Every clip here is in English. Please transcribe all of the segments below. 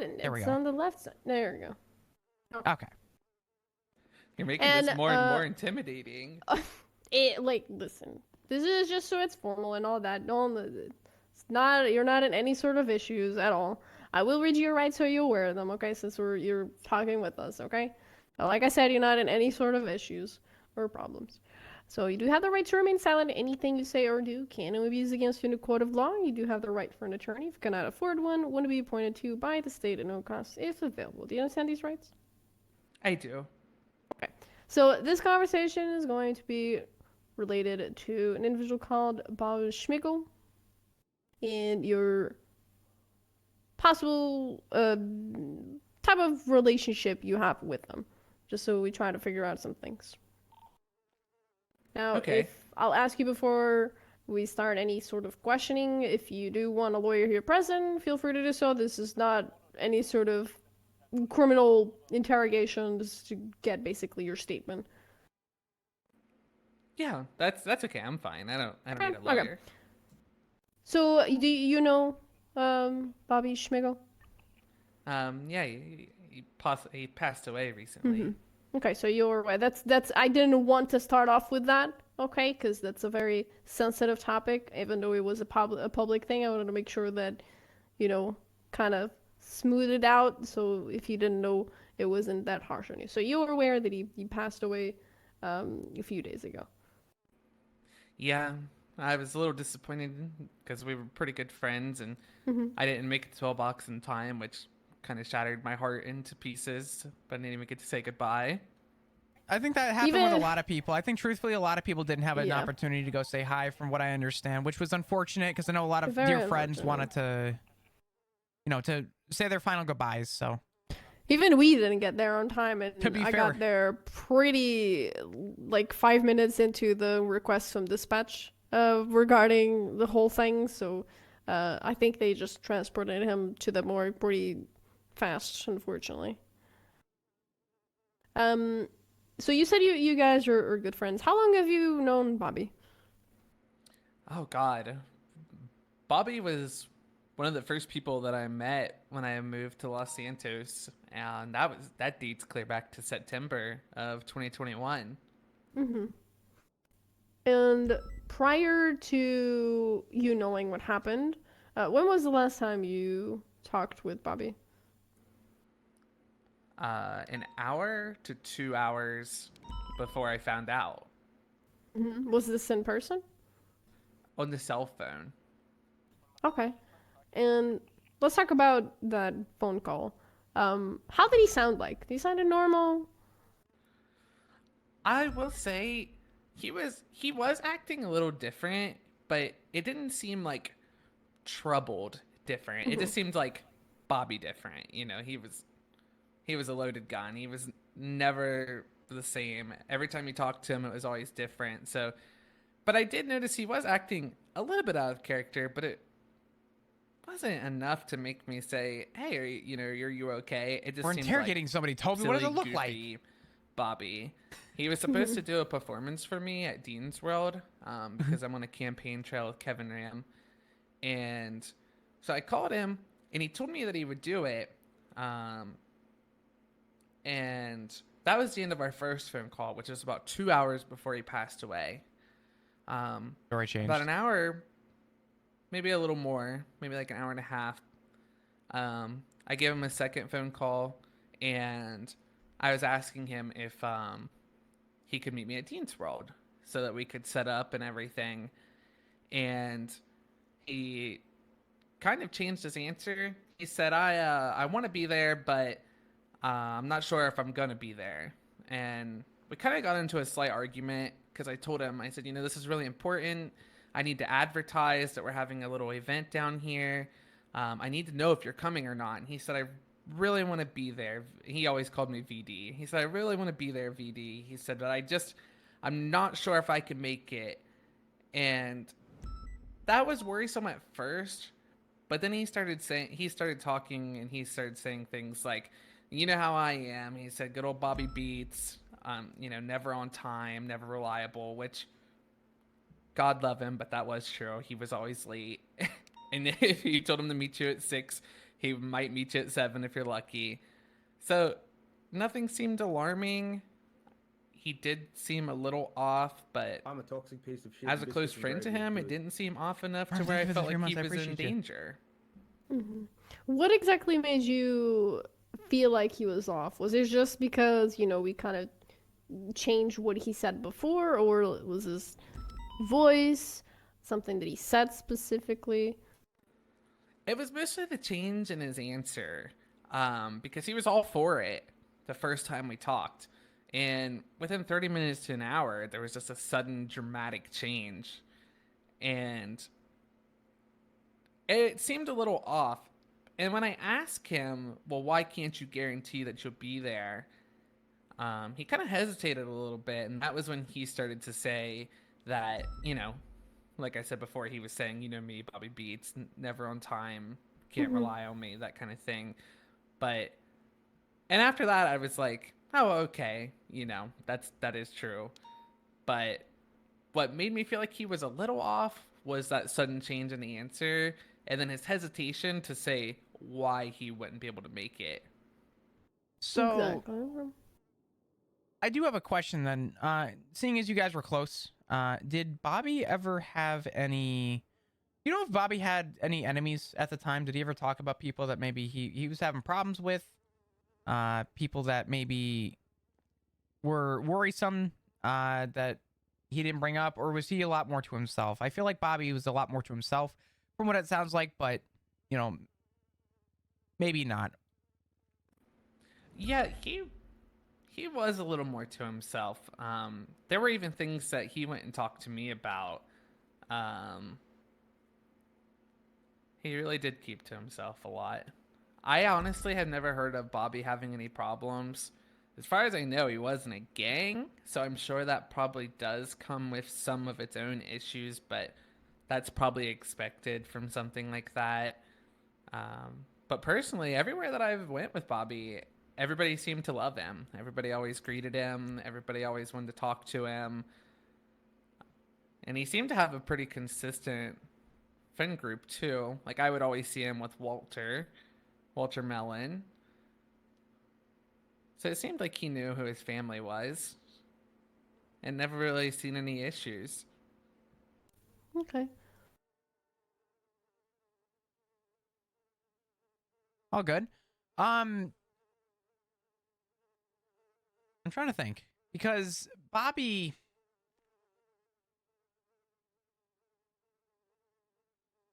button. There we It's go. on the left side. There you go. Okay. You're making And this more and more intimidating. listen, this is just so it's formal and all that. No, it's not. You're not in any sort of issues at all. I will read you your rights so you're aware of them. Okay, since you're talking with us. Okay, like I said, you're not in any sort of issues or problems. So you do have the right to remain silent. Anything you say or do can be used against you in a court of law. You do have the right for an attorney. If you cannot afford one to be appointed to by the state at no cost if available. Do you understand these rights? I do. Okay. So this conversation is going to be related to an individual called Bob Schmigel and your possible type of relationship you have with them. Just so we try to figure out some things. Now, Okay. if I'll ask you before we start any sort of questioning, if you do want a lawyer here present, feel free to do so. This is not any sort of criminal interrogation. This is to get basically your statement. Yeah, that's okay. I'm fine. I don't need a Okay. lawyer. So, do you know Bobby Schmigel? Yeah, he passed away recently. Okay, so you're right. That's. I didn't want to start off with that. Okay, because that's a very sensitive topic. Even though it was a public thing, I wanted to make sure that, kind of smooth it out. So if you didn't know, it wasn't that harsh on you. So you were aware that he passed away a few days ago. Yeah, I was a little disappointed because we were pretty good friends, and I didn't make it to a box in time, which kind of shattered my heart into pieces. But I didn't even get to say goodbye. I think that happened with a lot of people. I think truthfully, a lot of people didn't have an Yeah. opportunity to go say hi, from what I understand, which was unfortunate because I know a lot of Very dear friends unfortunate. wanted to say their final goodbyes. So Even we didn't get there on time, and To be I fair. got there pretty, like 5 minutes into the request from dispatch regarding the whole thing. So I think they just transported him to the morgue pretty fast, unfortunately. So you said you guys are good friends. How long have you known Bobby? Oh God, Bobby was one of the first people that I met when I moved to Los Santos, and that dates clear back to September of 2021. And prior to you knowing what happened, when was the last time you talked with Bobby? An hour to 2 hours before I found out Was this in person? on the cell phone. Okay. And let's talk about that phone call. How did he sound like? Did he sound normal? I will say he was acting a little different, but it didn't seem like troubled different. It just seemed like Bobby different. He was a loaded gun. He was never the same. Every time you talked to him, it was always different. So, but I did notice he was acting a little bit out of character, but it wasn't enough to make me say, "Hey, are you okay?" It just we're seemed interrogating somebody. Toby, what does it silly, look like? goofy Bobby. He was supposed to do a performance for me at Dean's World because I'm on a campaign trail with Kevin Ram. And so I called him, and he told me that he would do it. And that was the end of our first phone call, which was about 2 hours before he passed away. Story changed. About an hour, maybe a little more, maybe like an hour and a half. I gave him a second phone call, and I was asking him if he could meet me at Dean's World so that we could set up and everything. And he kind of changed his answer. He said, I want to be there, but I'm not sure if I'm going to be there. And we kind of got into a slight argument because I told him, I said, this is really important. I need to advertise that we're having a little event down here. I need to know if you're coming or not. And he said, I really want to be there. He always called me VD. He said, I really want to be there, VD. He said, but I'm not sure if I can make it. And that was worrisome at first. But then he started talking, and he started saying things like, you know how I am. He said, good old Bobby Beats, never on time, never reliable, which God love him, but that was true. He was always late. And if you told him to meet you at 6, He might meet you at 7 if you're lucky. So nothing seemed alarming. He did seem a little off, but I'm a toxic piece of shit. as a close friend to him, it didn't seem off enough to Thank where you I for the felt 3 like he months. I was in appreciate you. danger. What exactly made you feel like he was off? Was it just because, we kind of changed what he said before, or was his voice something that he said specifically? It was mostly the change in his answer, because he was all for it the first time we talked. And within 30 minutes to an hour, there was just a sudden dramatic change. And it seemed a little off. And when I asked him, well, why can't you guarantee that you'll be there? He kind of hesitated a little bit. And that was when he started to say that, like I said before, he was saying, me, Bobby Beats, never on time, can't rely on me, that kind of thing. And after that, I was like, oh, okay, that is true. But what made me feel like he was a little off was that sudden change in the answer, and then his hesitation to say why he wouldn't be able to make it. So Exactly. I do have a question then. Seeing as you guys were close, did Bobby ever have any? You know if Bobby had any enemies at the time? Did he ever talk about people that maybe he was having problems with? People that maybe were worrisome that he didn't bring up, or was he a lot more to himself? I feel like Bobby was a lot more to himself from what it sounds like, but maybe not. Yeah, he was a little more to himself. There were even things that he went and talked to me about. He really did keep to himself a lot. I honestly had never heard of Bobby having any problems. As far as I know, he wasn't a gang, so I'm sure that probably does come with some of its own issues, but that's probably expected from something like that. But personally, everywhere that I've went with Bobby, everybody seemed to love him. Everybody always greeted him. Everybody always wanted to talk to him. And he seemed to have a pretty consistent friend group too. Like I would always see him with Walter Mellon. So it seemed like he knew who his family was and never really seen any issues. Okay. All good. I'm trying to think because Bobby.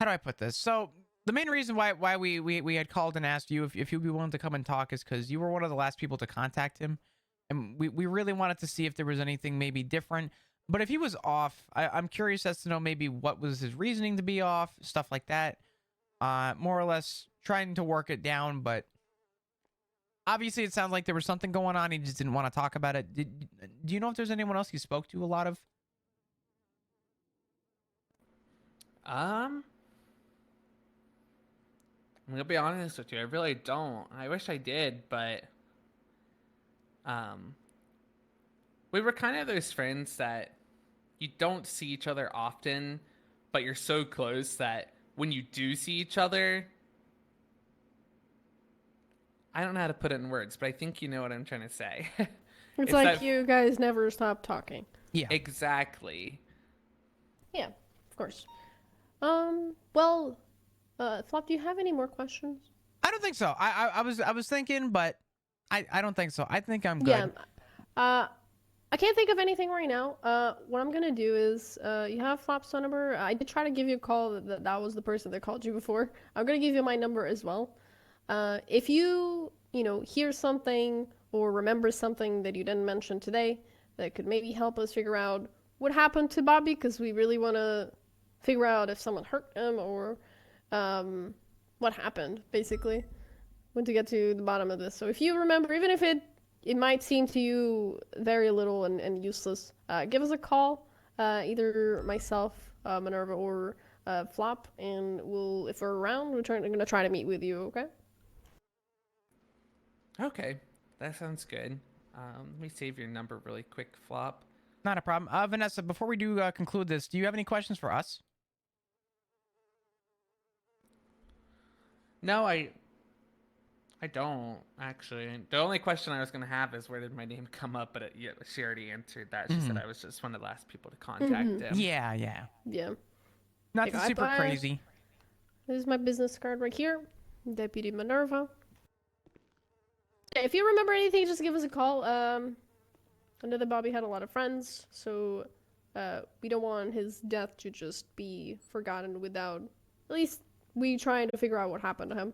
How do I put this? So the main reason why we had called and asked you if you'd be willing to come and talk is because you were one of the last people to contact him, and we really wanted to see if there was anything maybe different. But if he was off, I'm curious as to know maybe what was his reasoning to be off, stuff like that. More or less trying to work it down, but obviously it sounds like there was something going on. He just didn't want to talk about it. Do you know if there's anyone else you spoke to a lot of? I'm gonna be honest with you, I really don't. I wish I did, but we were kind of those friends that you don't see each other often, but you're so close that when you do see each other, I don't know how to put it in words, but I think you know what I'm trying to say. It's like you guys never stop talking. Yeah. Exactly. Yeah, of course. Well, Flop, do you have any more questions? I don't think so. I was thinking, but I don't think so. I think I'm good. Yeah. I can't think of anything right now. What I'm gonna do is, you have Flop's phone number. I did try to give you a call. That was the person that called you before. I'm gonna give you my number as well. If you hear something or remember something that you didn't mention today that could maybe help us figure out what happened to Bobby, because we really want to figure out if someone hurt him or what happened, basically. Want to get to the bottom of this. So if you remember, even if it might seem to you very little and useless, give us a call, either myself, Minerva, or Flop, and if we're around, we're going to try to meet with you, okay? Okay, that sounds good. Let me save your number really quick, Flop. Not a problem. Vanessa, before we do conclude this, do you have any questions for us? No, I I don't actually. The only question I was gonna have is where did my name come up, but yeah, she already answered that. She said Mhm. I was just one of the last people to contact him. Yeah, yeah. Yeah. Not Like, super crazy. This is my business card right here. Deputy Minerva. Yeah, if you remember anything, just give us a call. I know that Bobby had a lot of friends, so we don't want his death to just be forgotten without at least we trying to figure out what happened to him.